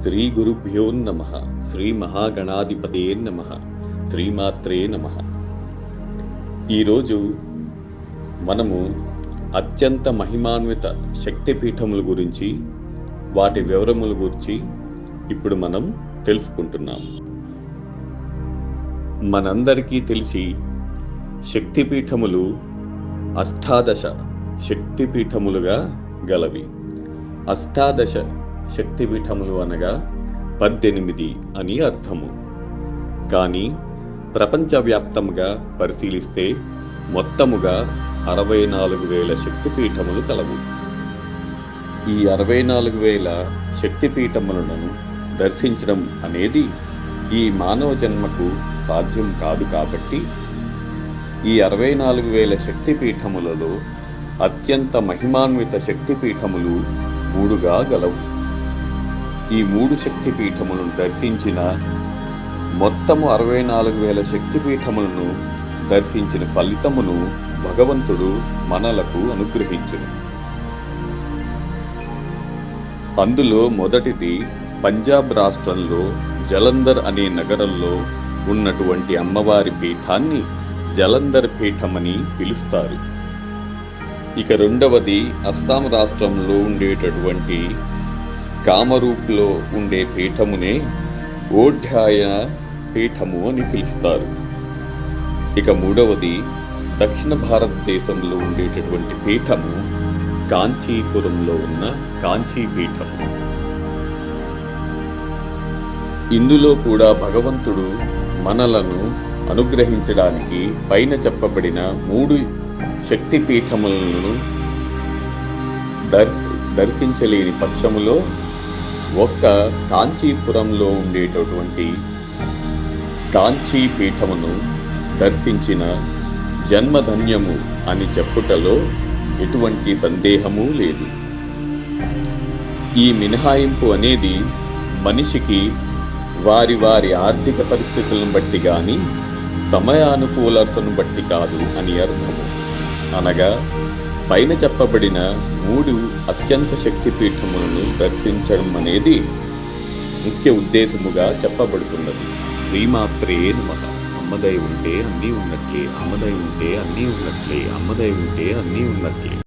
శ్రీ గురుభ్యో నమ. శ్రీ మహాగణాధిపతే నమ. శ్రీమాత్రే నమ. ఈరోజు మనము అత్యంత మహిమాన్విత శక్తిపీఠముల గురించి, వాటి వివరముల గురించి ఇప్పుడు మనం తెలుసుకుంటున్నాం. మనందరికీ తెలిసి శక్తిపీఠములు అష్టాదశ శక్తిపీఠములుగా గలవి. అష్టాదశ శక్తిపీఠములు అనగా 18 అని అర్థము. కానీ ప్రపంచవ్యాప్తంగా పరిశీలిస్తే మొత్తముగా 64,000 శక్తిపీఠములు కలవు. ఈ 64,000 శక్తిపీఠములను దర్శించడం అనేది ఈ మానవ జన్మకు సాధ్యం కాదు. కాబట్టి ఈ 64,000 శక్తిపీఠములలో అత్యంత మహిమాన్విత శక్తిపీఠములు 3గా గలవు. ఈ 3 శక్తిపీఠములను దర్శించిన మొత్తము 64,000 శక్తిపీఠములను దర్శించిన ఫలితమును భగవంతుడు మనలకు అనుగ్రహించును. అందులో మొదటిది పంజాబ్ రాష్ట్రంలో జలంధర్ అనే నగరంలో ఉన్నటువంటి అమ్మవారి పీఠాన్ని జలంధర్ పీఠమని పిలుస్తారు. ఇక రెండవది అస్సాం రాష్ట్రంలో ఉండేటటువంటి కామరూప్లో ఉండే పీఠమునే ఓఢ్యాయ పీఠము అని పిలుస్తారు. ఇక మూడవది దక్షిణ భారతదేశంలో ఉండేటటువంటి పీఠము కాంచీపురంలో ఉన్న కాంచీ పీఠము. ఇందులో కూడా భగవంతుడు మనలను అనుగ్రహించడానికి పైన చెప్పబడిన 3 శక్తిపీఠములను దర్శించలేని పక్షములో ఒక్క కాంచీపురంలో ఉండేటటువంటి కాంచీ పీఠమును దర్శించిన జన్మధన్యము అని చెప్పుటలో ఎటువంటి సందేహము లేదు. ఈ మినహాయింపు అనేది మనిషికి వారి వారి ఆర్థిక పరిస్థితులను బట్టి కానీ సమయానుకూలతను బట్టి కాదు అని అర్థము. అనగా పైన చెప్పబడిన 3 అత్యంత శక్తిపీఠములను దర్శించడం అనేది ముఖ్య ఉద్దేశముగా చెప్పబడుతున్నది. శ్రీమాత్రే నమః. అమ్మదై ఉంటే అన్నీ ఉన్నట్లే, అమ్మదై ఉంటే అన్నీ ఉన్నట్లే, అమ్మదై ఉంటే అన్నీ ఉన్నట్లే.